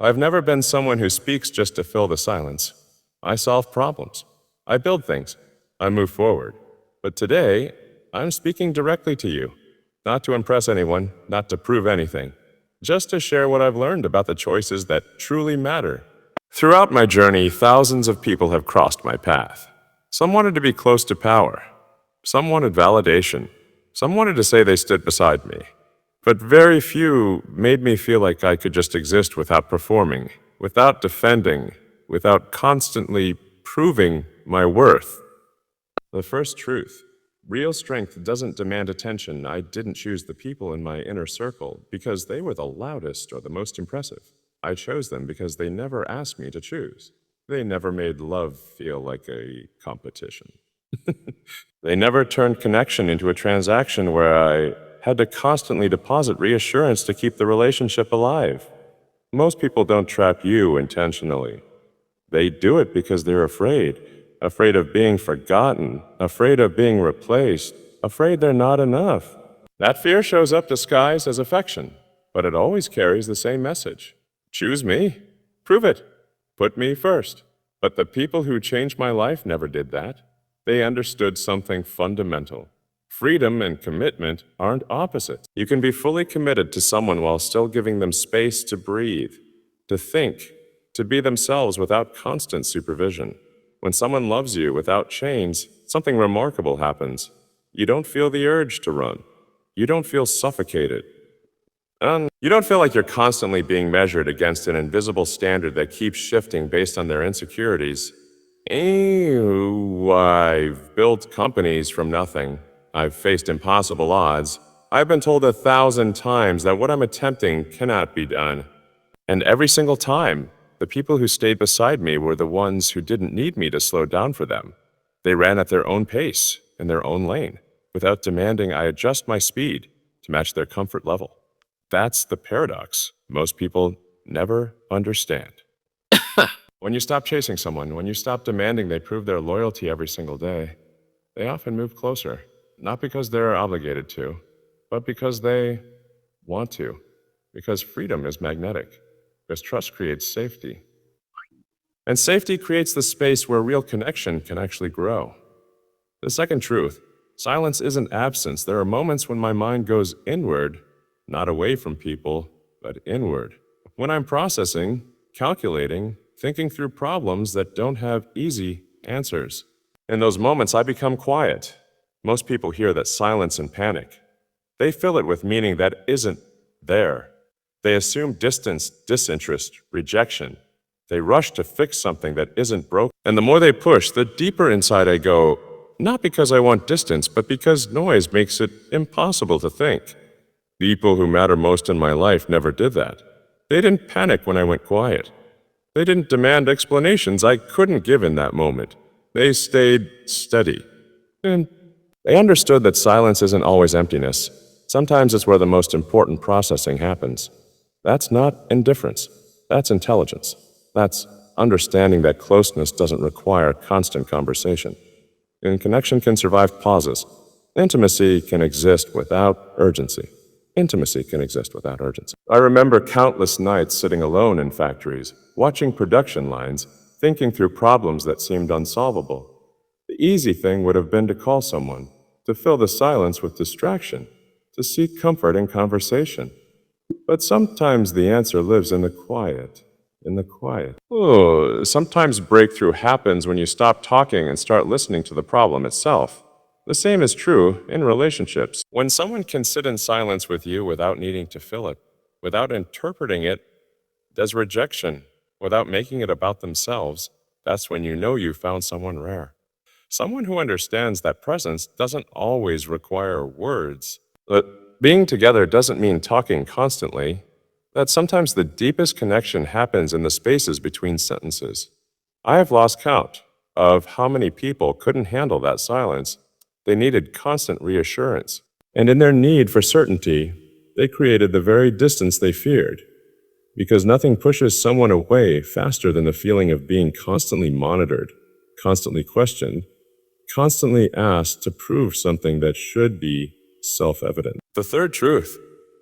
I've never been someone who speaks just to fill the silence. I solve problems. I build things. I move forward. But today, I'm speaking directly to you. Not to impress anyone, not to prove anything. Just to share what I've learned about the choices that truly matter. Throughout my journey, thousands of people have crossed my path. Some wanted to be close to power. Some wanted validation. Some wanted to say they stood beside me. But very few made me feel like I could just exist without performing, without defending, without constantly proving my worth. The first truth. Real strength doesn't demand attention. I didn't choose the people in my inner circle because they were the loudest or the most impressive. I chose them because they never asked me to choose. They never made love feel like a competition. They never turned connection into a transaction where I had to constantly deposit reassurance to keep the relationship alive. Most people don't trap you intentionally. They do it because they're afraid. Afraid of being forgotten, afraid of being replaced, afraid they're not enough. That fear shows up disguised as affection, but it always carries the same message. Choose me. Prove it. Put me first. But the people who changed my life never did that. They understood something fundamental. Freedom and commitment aren't opposites. You can be fully committed to someone while still giving them space to breathe, to think, to be themselves without constant supervision. When someone loves you without chains, something remarkable happens. You don't feel the urge to run. You don't feel suffocated. And you don't feel like you're constantly being measured against an invisible standard that keeps shifting based on their insecurities. I've built companies from nothing. I've faced impossible odds. I've been told 1,000 times that what I'm attempting cannot be done. And every single time, the people who stayed beside me were the ones who didn't need me to slow down for them. They ran at their own pace, in their own lane, without demanding I adjust my speed to match their comfort level. That's the paradox most people never understand. When you stop chasing someone, when you stop demanding they prove their loyalty every single day, they often move closer, not because they're obligated to, but because they want to, because freedom is magnetic. Because trust creates safety. And safety creates the space where real connection can actually grow. The second truth, silence isn't absence. There are moments when my mind goes inward, not away from people, but inward. When I'm processing, calculating, thinking through problems that don't have easy answers. In those moments, I become quiet. Most people hear that silence and panic. They fill it with meaning that isn't there. They assume distance, disinterest, rejection. They rush to fix something that isn't broken. And the more they push, the deeper inside I go, not because I want distance, but because noise makes it impossible to think. People who matter most in my life never did that. They didn't panic when I went quiet. They didn't demand explanations I couldn't give in that moment. They stayed steady. And they understood that silence isn't always emptiness. Sometimes it's where the most important processing happens. That's not indifference. That's intelligence. That's understanding that closeness doesn't require constant conversation. And connection can survive pauses. Intimacy can exist without urgency. Intimacy can exist without urgency. I remember countless nights sitting alone in factories, watching production lines, thinking through problems that seemed unsolvable. The easy thing would have been to call someone, to fill the silence with distraction, to seek comfort in conversation. But sometimes the answer lives in the quiet. In the quiet. Oh, sometimes breakthrough happens when you stop talking and start listening to the problem itself. The same is true in relationships. When someone can sit in silence with you without needing to fill it, without interpreting it as rejection, without making it about themselves, that's when you know you found someone rare. Someone who understands that presence doesn't always require words. But being together doesn't mean talking constantly. That sometimes the deepest connection happens in the spaces between sentences. I have lost count of how many people couldn't handle that silence. They needed constant reassurance. And in their need for certainty, they created the very distance they feared. Because nothing pushes someone away faster than the feeling of being constantly monitored, constantly questioned, constantly asked to prove something that should be self-evident. The third truth,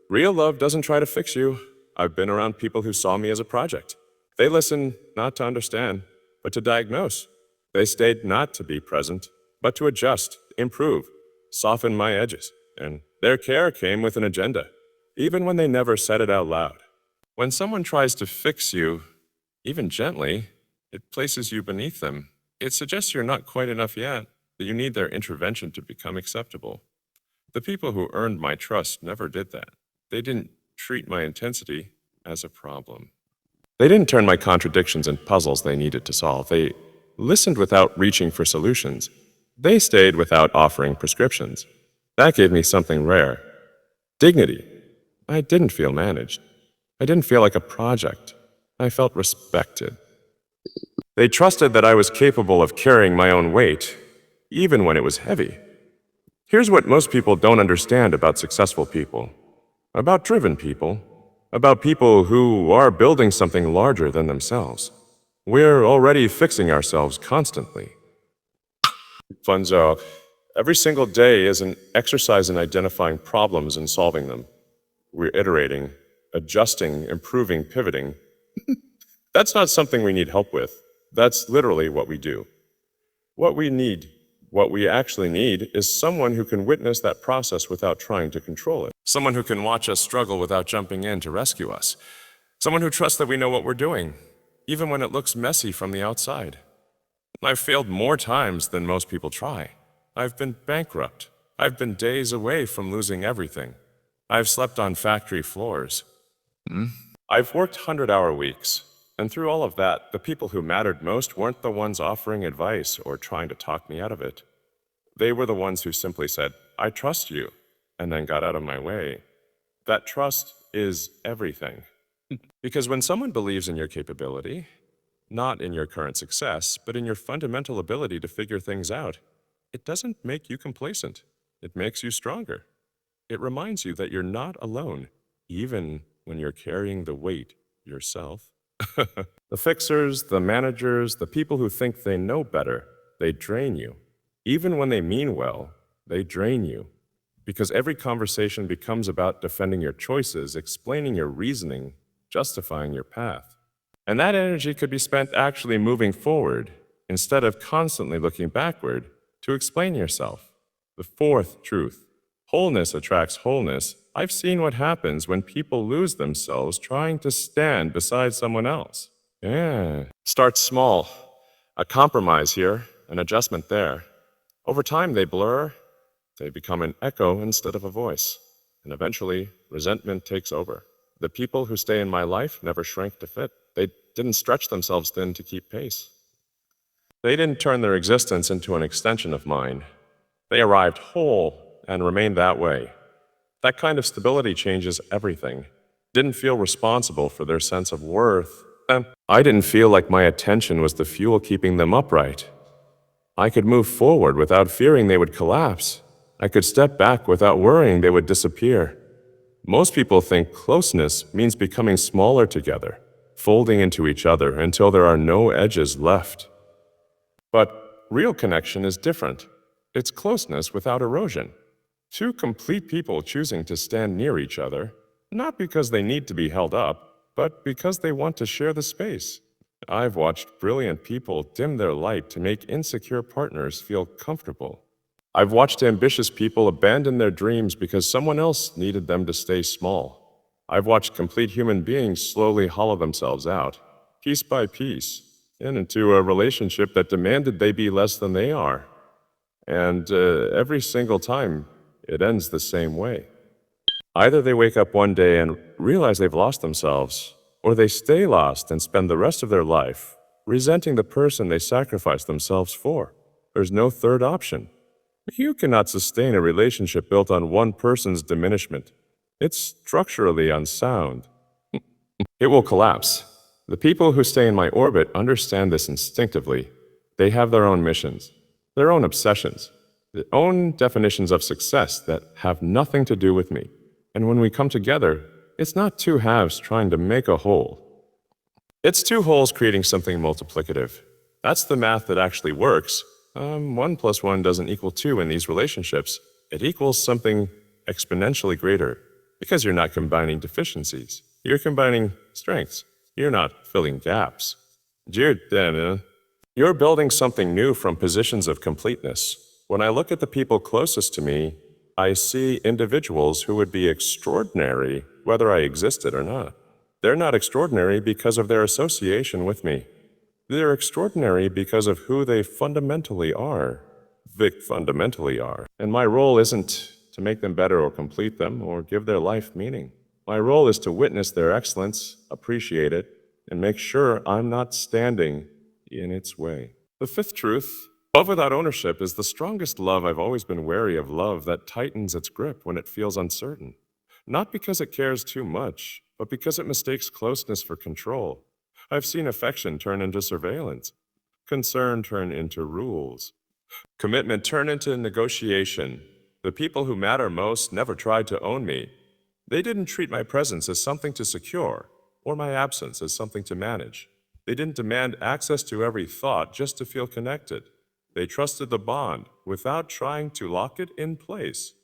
real love doesn't try to fix you. I've been around people who saw me as a project. They listened not to understand, but to diagnose. They stayed not to be present, but to adjust, improve, soften my edges. And their care came with an agenda, even when they never said it out loud. When someone tries to fix you, even gently, it places you beneath them. It suggests you're not quite enough yet, that you need their intervention to become acceptable. The people who earned my trust never did that. They didn't treat my intensity as a problem. They didn't turn my contradictions into puzzles they needed to solve. They listened without reaching for solutions. They stayed without offering prescriptions. That gave me something rare. Dignity. I didn't feel managed. I didn't feel like a project. I felt respected. They trusted that I was capable of carrying my own weight, even when it was heavy. Here's what most people don't understand about successful people, about driven people, about people who are building something larger than themselves. We're already fixing ourselves constantly. Funzo, every single day is an exercise in identifying problems and solving them. We're iterating, adjusting, improving, pivoting. That's not something we need help with. That's literally what we do. What we actually need, is someone who can witness that process without trying to control it. Someone who can watch us struggle without jumping in to rescue us. Someone who trusts that we know what we're doing, even when it looks messy from the outside. I've failed more times than most people try. I've been bankrupt. I've been days away from losing everything. I've slept on factory floors. I've worked 100-hour weeks. And through all of that, the people who mattered most weren't the ones offering advice or trying to talk me out of it. They were the ones who simply said, "I trust you," and then got out of my way. That trust is everything. Because when someone believes in your capability, not in your current success, but in your fundamental ability to figure things out, it doesn't make you complacent. It makes you stronger. It reminds you that you're not alone, even when you're carrying the weight yourself. The fixers, the managers, the people who think they know better, they drain you. Even when they mean well, they drain you. Because every conversation becomes about defending your choices, explaining your reasoning, justifying your path. And that energy could be spent actually moving forward, instead of constantly looking backward, to explain yourself. The fourth truth. Wholeness attracts wholeness. I've seen what happens when people lose themselves trying to stand beside someone else. Start small. A compromise here, an adjustment there. Over time, they blur. They become an echo instead of a voice. And eventually, resentment takes over. The people who stay in my life never shrank to fit. They didn't stretch themselves thin to keep pace. They didn't turn their existence into an extension of mine. They arrived whole and remained that way. That kind of stability changes everything. Didn't feel responsible for their sense of worth. I didn't feel like my attention was the fuel keeping them upright. I could move forward without fearing they would collapse. I could step back without worrying they would disappear. Most people think closeness means becoming smaller together, folding into each other until there are no edges left. But real connection is different. It's closeness without erosion. Two complete people choosing to stand near each other, not because they need to be held up, but because they want to share the space. I've watched brilliant people dim their light to make insecure partners feel comfortable. I've watched ambitious people abandon their dreams because someone else needed them to stay small. I've watched complete human beings slowly hollow themselves out, piece by piece, into a relationship that demanded they be less than they are. And every single time, it ends the same way. Either they wake up one day and realize they've lost themselves, or they stay lost and spend the rest of their life resenting the person they sacrificed themselves for. There's no third option. You cannot sustain a relationship built on one person's diminishment. It's structurally unsound. It will collapse. The people who stay in my orbit understand this instinctively. They have their own missions, their own obsessions, their own definitions of success that have nothing to do with me. And when we come together, it's not two halves trying to make a whole. It's two wholes creating something multiplicative. That's the math that actually works. 1 + 1 doesn't equal 2 in these relationships. It equals something exponentially greater because you're not combining deficiencies. You're combining strengths. You're not filling gaps. You're building something new from positions of completeness. When I look at the people closest to me, I see individuals who would be extraordinary whether I existed or not. They're not extraordinary because of their association with me. They're extraordinary because of who they fundamentally are. Fundamentally are. And my role isn't to make them better or complete them or give their life meaning. My role is to witness their excellence, appreciate it, and make sure I'm not standing in its way. The fifth truth, love without ownership is the strongest love. I've always been wary of love that tightens its grip when it feels uncertain. Not because it cares too much, but because it mistakes closeness for control. I've seen affection turn into surveillance, concern turn into rules, commitment turn into negotiation. The people who matter most never tried to own me. They didn't treat my presence as something to secure, or my absence as something to manage. They didn't demand access to every thought just to feel connected. They trusted the bond without trying to lock it in place.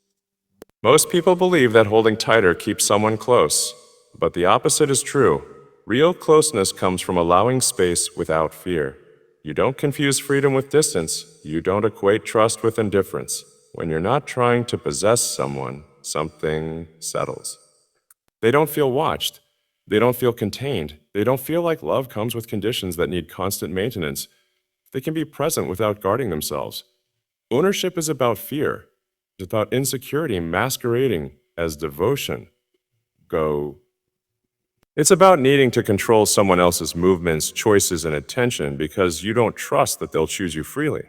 Most people believe that holding tighter keeps someone close, but the opposite is true. Real closeness comes from allowing space without fear. You don't confuse freedom with distance. You don't equate trust with indifference. When you're not trying to possess someone, something settles. They don't feel watched. They don't feel contained. They don't feel like love comes with conditions that need constant maintenance. They can be present without guarding themselves. Ownership is about fear. It's about insecurity masquerading as devotion. It's about needing to control someone else's movements, choices, and attention because you don't trust that they'll choose you freely.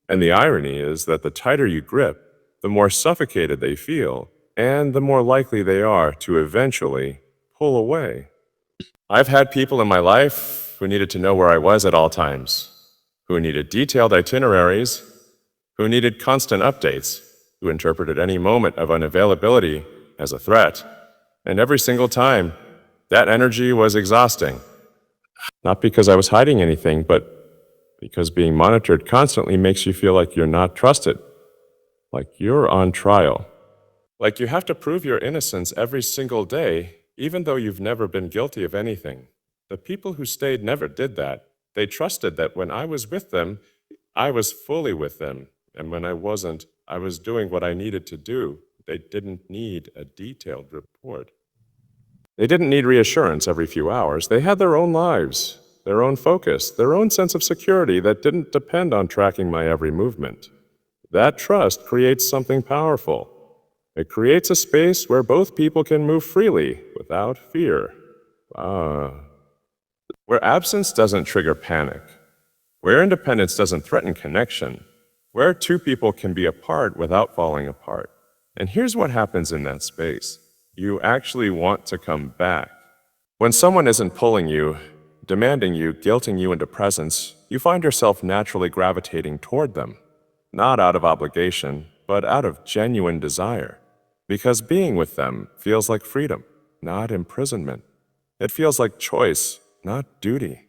And the irony is that the tighter you grip, the more suffocated they feel, and the more likely they are to eventually pull away. I've had people in my life who needed to know where I was at all times, who needed detailed itineraries, who needed constant updates, who interpreted any moment of unavailability as a threat. And every single time, that energy was exhausting. Not because I was hiding anything, but because being monitored constantly makes you feel like you're not trusted, like you're on trial, like you have to prove your innocence every single day, even though you've never been guilty of anything. The people who stayed never did that. They trusted that when I was with them, I was fully with them, and when I wasn't, I was doing what I needed to do. They didn't need a detailed report. They didn't need reassurance every few hours. They had their own lives, their own focus, their own sense of security that didn't depend on tracking my every movement. That trust creates something powerful. It creates a space where both people can move freely without fear. Where absence doesn't trigger panic, where independence doesn't threaten connection, where two people can be apart without falling apart. And here's what happens in that space. You actually want to come back. When someone isn't pulling you, demanding you, guilting you into presence, you find yourself naturally gravitating toward them. Not out of obligation, but out of genuine desire. Because being with them feels like freedom, not imprisonment. It feels like choice, not duty.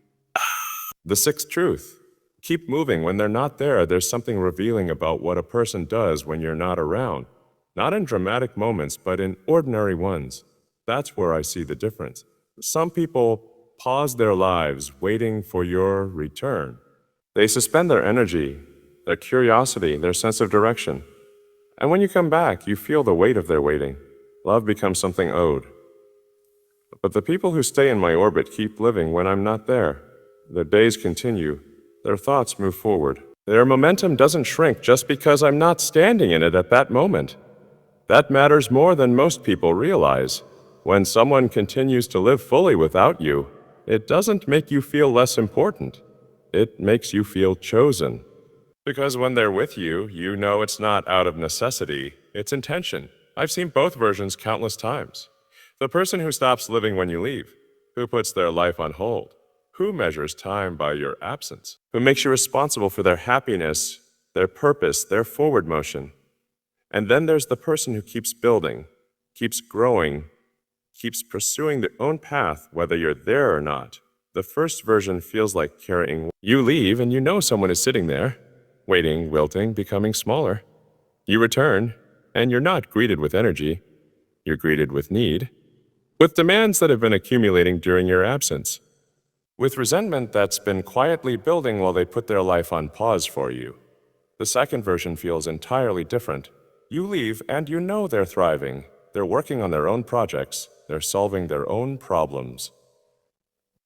The sixth truth. Keep moving. When they're not there, there's something revealing about what a person does when you're not around. Not in dramatic moments, but in ordinary ones. That's where I see the difference. Some people pause their lives waiting for your return. They suspend their energy, their curiosity, their sense of direction. And when you come back, you feel the weight of their waiting. Love becomes something owed. But the people who stay in my orbit keep living when I'm not there. Their days continue. Their thoughts move forward. Their momentum doesn't shrink just because I'm not standing in it at that moment. That matters more than most people realize. When someone continues to live fully without you, it doesn't make you feel less important. It makes you feel chosen. Because when they're with you, you know it's not out of necessity, it's intention. I've seen both versions countless times. The person who stops living when you leave, who puts their life on hold, who measures time by your absence, who makes you responsible for their happiness, their purpose, their forward motion. And then there's the person who keeps building, keeps growing, keeps pursuing their own path, whether you're there or not. The first version feels like carrying. You leave and you know someone is sitting there, waiting, wilting, becoming smaller. You return, and you're not greeted with energy. You're greeted with need. with demands that have been accumulating during your absence, with resentment that's been quietly building while they put their life on pause for you. The second version feels entirely different. You leave and you know they're thriving. They're working on their own projects. They're solving their own problems.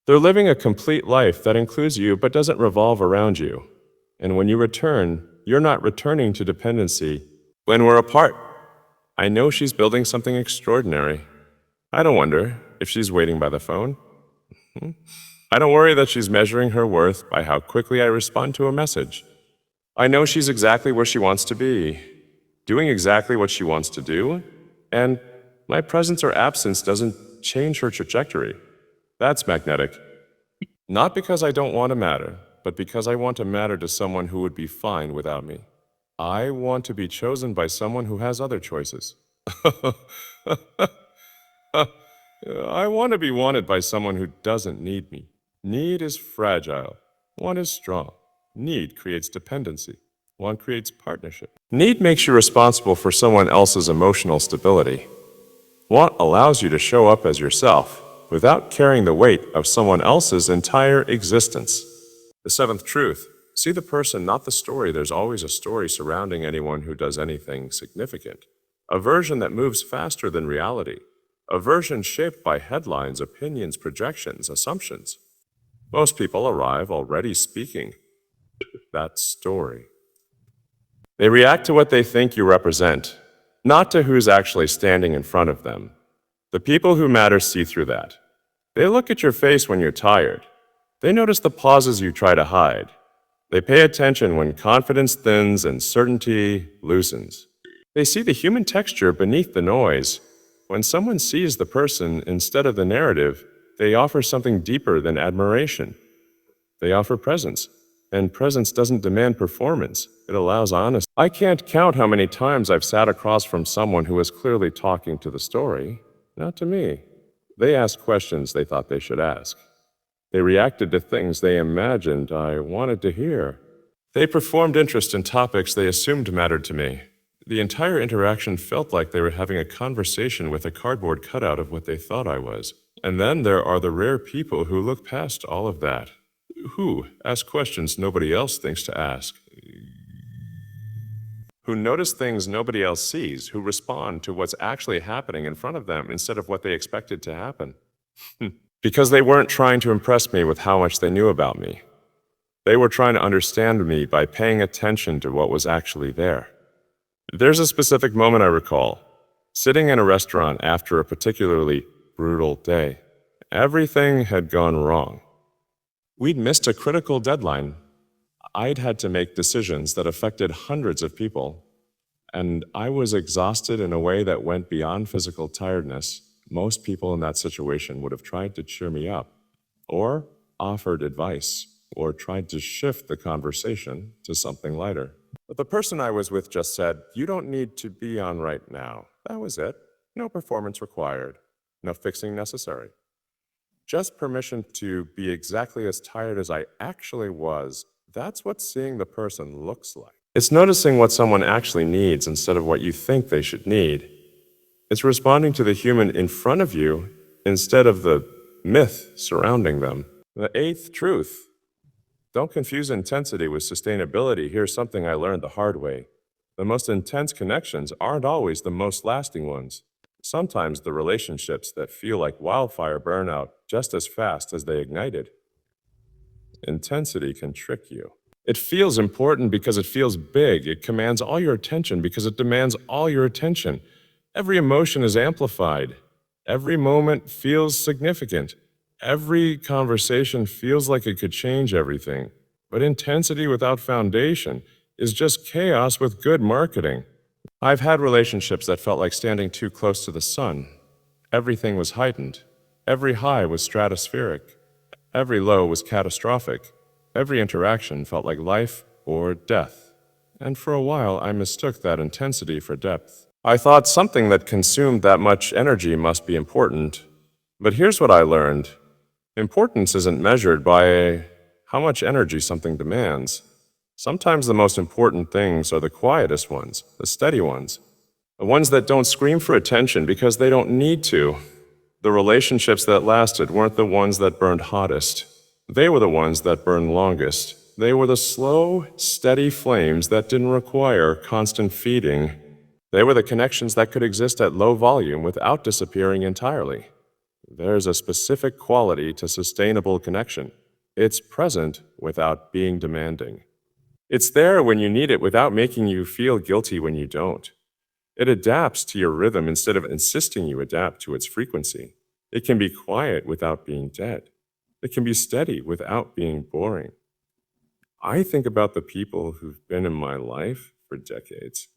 They're living a complete life that includes you but doesn't revolve around you. And when you return, you're not returning to dependency. When we're apart, I know she's building something extraordinary. I don't wonder if she's waiting by the phone. I don't worry that she's measuring her worth by how quickly I respond to a message. I know she's exactly where she wants to be, doing exactly what she wants to do, and my presence or absence doesn't change her trajectory. That's magnetic. Not because I don't want to matter, but because I want to matter to someone who would be fine without me. I want to be chosen by someone who has other choices. I want to be wanted by someone who doesn't need me. Need is fragile. Want is strong. Need creates dependency. Want creates partnership. Need makes you responsible for someone else's emotional stability. Want allows you to show up as yourself without carrying the weight of someone else's entire existence. The seventh truth. See the person, not the story. There's always a story surrounding anyone who does anything significant. A version that moves faster than reality. A version shaped by headlines, opinions, projections, assumptions. Most people arrive already speaking that story. They react to what they think you represent, not to who's actually standing in front of them. The people who matter see through that. They look at your face when you're tired. They notice the pauses you try to hide. They pay attention when confidence thins and certainty loosens. They see the human texture beneath the noise. When someone sees the person instead of the narrative, they offer something deeper than admiration. They offer presence. And presence doesn't demand performance. It allows honesty. I can't count how many times I've sat across from someone who was clearly talking to the story, not to me. They asked questions they thought they should ask. They reacted to things they imagined I wanted to hear. They performed interest in topics they assumed mattered to me. The entire interaction felt like they were having a conversation with a cardboard cutout of what they thought I was. And then there are the rare people who look past all of that. Who ask questions nobody else thinks to ask. Who notice things nobody else sees. Who respond to what's actually happening in front of them instead of what they expected to happen. Because they weren't trying to impress me with how much they knew about me. They were trying to understand me by paying attention to what was actually there. There's a specific moment I recall, sitting in a restaurant after a particularly brutal day. Everything had gone wrong. We'd missed a critical deadline. I'd had to make decisions that affected hundreds of people, and I was exhausted in a way that went beyond physical tiredness. Most people in that situation would have tried to cheer me up, or offered advice, or tried to shift the conversation to something lighter. But the person I was with just said, "You don't need to be on right now." That was it. No performance required. No fixing necessary. Just permission to be exactly as tired as I actually was. That's what seeing the person looks like. It's noticing what someone actually needs instead of what you think they should need. It's responding to the human in front of you instead of the myth surrounding them. The eighth truth. Don't confuse intensity with sustainability. Here's something I learned the hard way. The most intense connections aren't always the most lasting ones. Sometimes the relationships that feel like wildfire burn out just as fast as they ignited. Intensity can trick you. It feels important because it feels big. It commands all your attention because it demands all your attention. Every emotion is amplified. Every moment feels significant. Every conversation feels like it could change everything. But intensity without foundation is just chaos with good marketing. I've had relationships that felt like standing too close to the sun. Everything was heightened. Every high was stratospheric. Every low was catastrophic. Every interaction felt like life or death. And for a while, I mistook that intensity for depth. I thought something that consumed that much energy must be important. But here's what I learned. Importance isn't measured by how much energy something demands. Sometimes the most important things are the quietest ones, the steady ones, the ones that don't scream for attention because they don't need to. The relationships that lasted weren't the ones that burned hottest. They were the ones that burned longest. They were the slow, steady flames that didn't require constant feeding. They were the connections that could exist at low volume without disappearing entirely. There's a specific quality to sustainable connection. It's present without being demanding. It's there when you need it without making you feel guilty when you don't. It adapts to your rhythm instead of insisting you adapt to its frequency. It can be quiet without being dead. It can be steady without being boring. I think about the people who've been in my life for decades.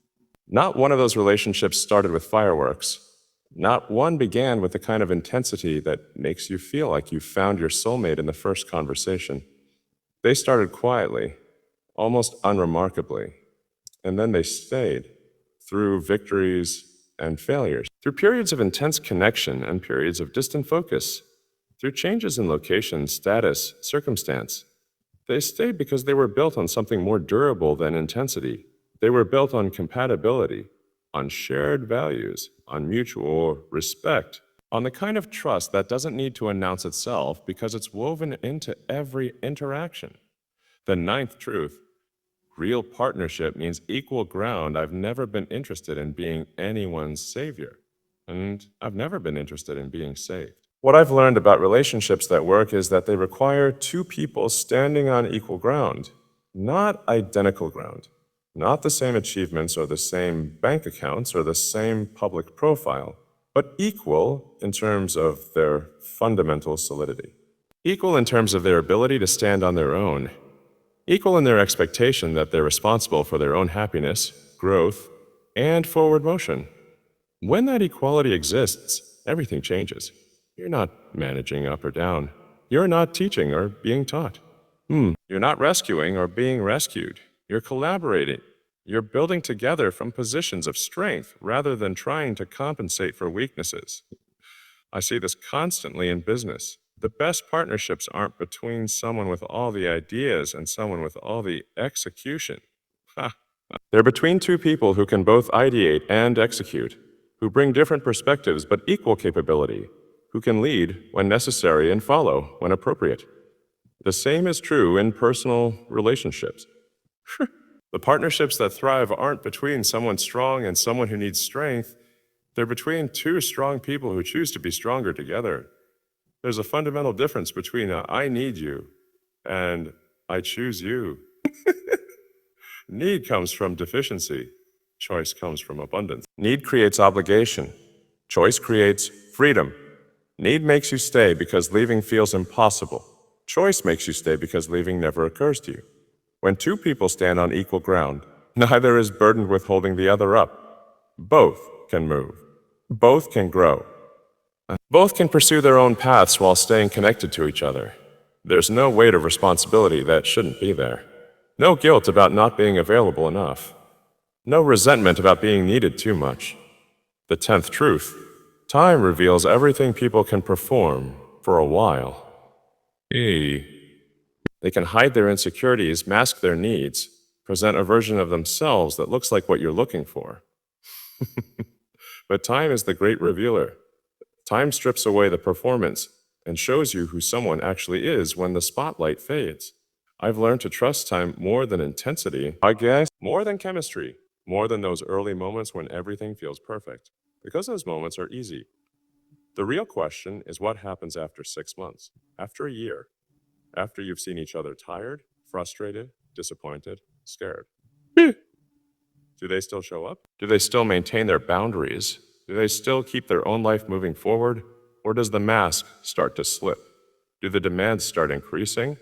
Not one of those relationships started with fireworks. Not one began with the kind of intensity that makes you feel like you found your soulmate in the first conversation. They started quietly, almost unremarkably, and then they stayed through victories and failures, through periods of intense connection and periods of distant focus, through changes in location, status, circumstance. They stayed because they were built on something more durable than intensity. They were built on compatibility, on shared values, on mutual respect, on the kind of trust that doesn't need to announce itself because it's woven into every interaction. The ninth truth: real partnership means equal ground. I've never been interested in being anyone's savior, and I've never been interested in being saved. What I've learned about relationships that work is that they require two people standing on equal ground, not identical ground, not the same achievements or the same bank accounts or the same public profile, but equal in terms of their fundamental solidity. Equal in terms of their ability to stand on their own. Equal in their expectation that they're responsible for their own happiness, growth, and forward motion. When that equality exists, everything changes. You're not managing up or down. You're not teaching or being taught. You're not rescuing or being rescued. You're collaborating. You're building together from positions of strength rather than trying to compensate for weaknesses. I see this constantly in business. The best partnerships aren't between someone with all the ideas and someone with all the execution. Ha. They're between two people who can both ideate and execute, who bring different perspectives but equal capability, who can lead when necessary and follow when appropriate. The same is true in personal relationships. The partnerships that thrive aren't between someone strong and someone who needs strength. They're between two strong people who choose to be stronger together. There's a fundamental difference between I need you and I choose you. Need comes from deficiency. Choice comes from abundance. Need creates obligation. Choice creates freedom. Need makes you stay because leaving feels impossible. Choice makes you stay because leaving never occurs to you. When two people stand on equal ground, neither is burdened with holding the other up. Both can move. Both can grow. Both can pursue their own paths while staying connected to each other. There's no weight of responsibility that shouldn't be there. No guilt about not being available enough. No resentment about being needed too much. The 10th truth: time reveals everything people can perform for a while. They can hide their insecurities, mask their needs, present a version of themselves that looks like what you're looking for. But time is the great revealer. Time strips away the performance and shows you who someone actually is when the spotlight fades. I've learned to trust time more than intensity, I guess, more than chemistry, more than those early moments when everything feels perfect, because those moments are easy. The real question is what happens after 6 months, after a year, after you've seen each other tired, frustrated, disappointed, scared. Do they still show up? Do they still maintain their boundaries? Do they still keep their own life moving forward? Or does the mask start to slip? Do the demands start increasing?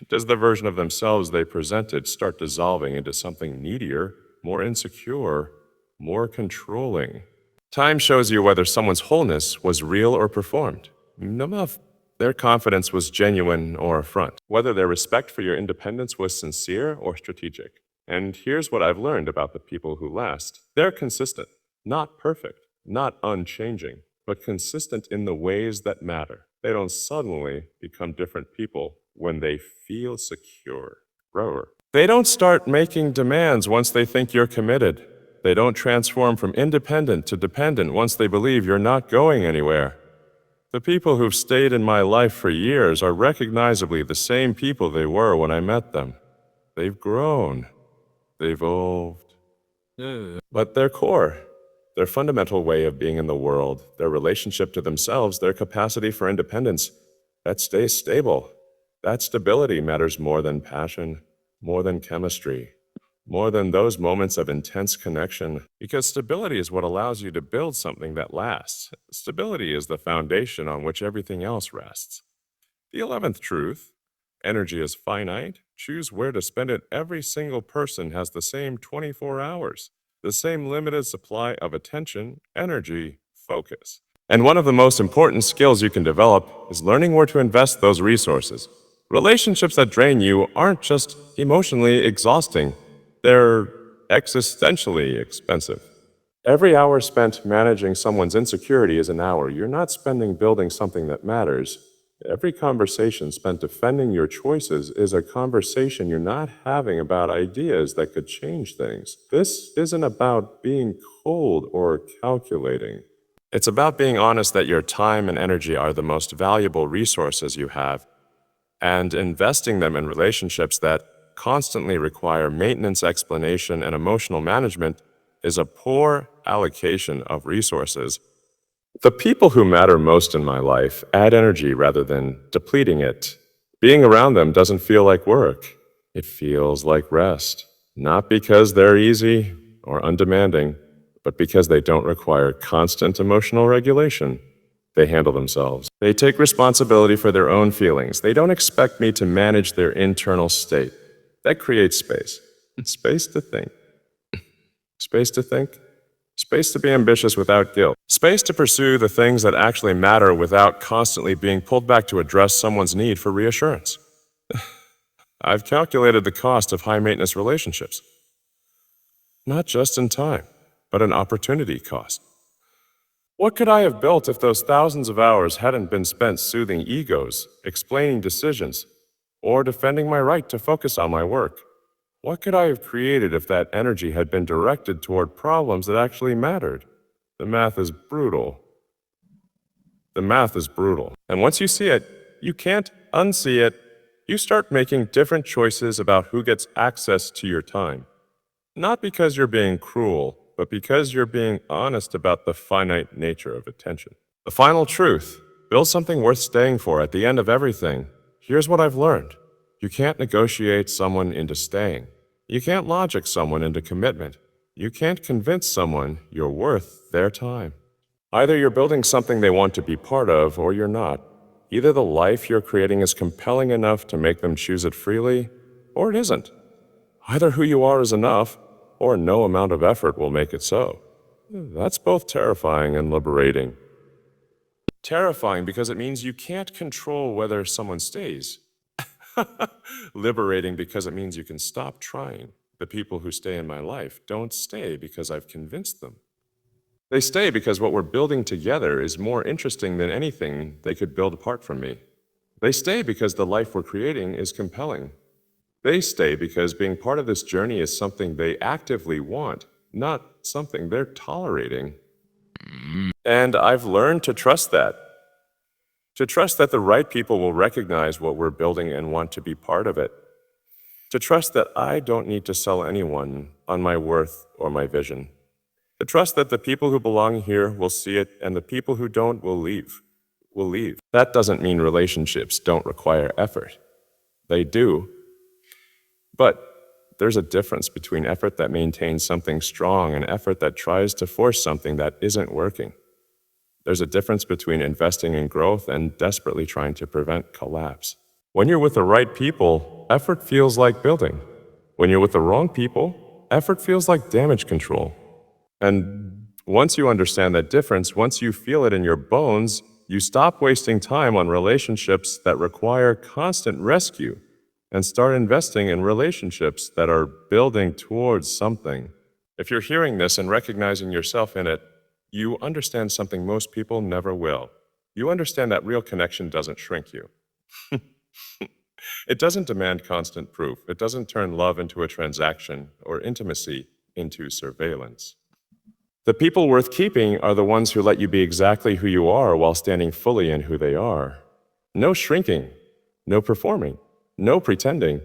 Does the version of themselves they presented start dissolving into something needier, more insecure, more controlling? Time shows you whether someone's wholeness was real or performed. If their confidence was genuine or a front, whether their respect for your independence was sincere or strategic. And here's what I've learned about the people who last. They're consistent, not perfect, not unchanging, but consistent in the ways that matter. They don't suddenly become different people when they feel secure. They don't start making demands once they think you're committed. They don't transform from independent to dependent once they believe you're not going anywhere. The people who've stayed in my life for years are recognizably the same people they were when I met them. They've grown, they've evolved. But their core, their fundamental way of being in the world, their relationship to themselves, their capacity for independence, that stays stable. That stability matters more than passion, more than chemistry, more than those moments of intense connection, because stability is what allows you to build something that lasts. Stability is the foundation on which everything else rests. The 11th truth: energy is finite. Choose where to spend it. Every single person has the same 24 hours, the same limited supply of attention, energy, focus. And one of the most important skills you can develop is learning where to invest those resources. Relationships that drain you aren't just emotionally exhausting, they're existentially expensive. Every hour spent managing someone's insecurity is an hour you're not spending building something that matters. Every conversation spent defending your choices is a conversation you're not having about ideas that could change things. This isn't about being cold or calculating. It's about being honest that your time and energy are the most valuable resources you have, and investing them in relationships that constantly require maintenance, explanation, and emotional management is a poor allocation of resources. The people who matter most in my life add energy rather than depleting it. Being around them doesn't feel like work. It feels like rest. Not because they're easy or undemanding, but because they don't require constant emotional regulation. They handle themselves. They take responsibility for their own feelings. They don't expect me to manage their internal state. That creates space. Space to think. Space to think. Space to be ambitious without guilt. Space to pursue the things that actually matter without constantly being pulled back to address someone's need for reassurance. I've calculated the cost of high maintenance relationships. Not just in time, but an opportunity cost. What could I have built if those thousands of hours hadn't been spent soothing egos, explaining decisions, or defending my right to focus on my work? What could I have created if that energy had been directed toward problems that actually mattered? The math is brutal. The math is brutal. And once you see it, you can't unsee it. You start making different choices about who gets access to your time. Not because you're being cruel, but because you're being honest about the finite nature of attention. The final truth: build something worth staying for at the end of everything. Here's what I've learned. You can't negotiate someone into staying. You can't logic someone into commitment. You can't convince someone you're worth their time. Either you're building something they want to be part of, or you're not. Either the life you're creating is compelling enough to make them choose it freely, or it isn't. Either who you are is enough, or no amount of effort will make it so. That's both terrifying and liberating. Terrifying because it means you can't control whether someone stays. Liberating because it means you can stop trying. The people who stay in my life don't stay because I've convinced them. They stay because what we're building together is more interesting than anything they could build apart from me. They stay because the life we're creating is compelling. They stay because being part of this journey is something they actively want, not something they're tolerating. And I've learned to trust that. To trust that the right people will recognize what we're building and want to be part of it. To trust that I don't need to sell anyone on my worth or my vision. To trust that the people who belong here will see it and the people who don't will leave. That doesn't mean relationships don't require effort. They do. But there's a difference between effort that maintains something strong and effort that tries to force something that isn't working. There's a difference between investing in growth and desperately trying to prevent collapse. When you're with the right people, effort feels like building. When you're with the wrong people, effort feels like damage control. And once you understand that difference, once you feel it in your bones, you stop wasting time on relationships that require constant rescue and start investing in relationships that are building towards something. If you're hearing this and recognizing yourself in it, you understand something most people never will. You understand that real connection doesn't shrink you. It doesn't demand constant proof. It doesn't turn love into a transaction or intimacy into surveillance. The people worth keeping are the ones who let you be exactly who you are while standing fully in who they are. No shrinking, no performing, no pretending.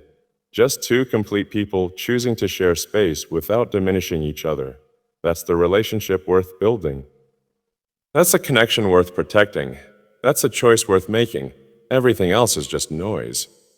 Just two complete people choosing to share space without diminishing each other. That's the relationship worth building. That's a connection worth protecting. That's a choice worth making. Everything else is just noise.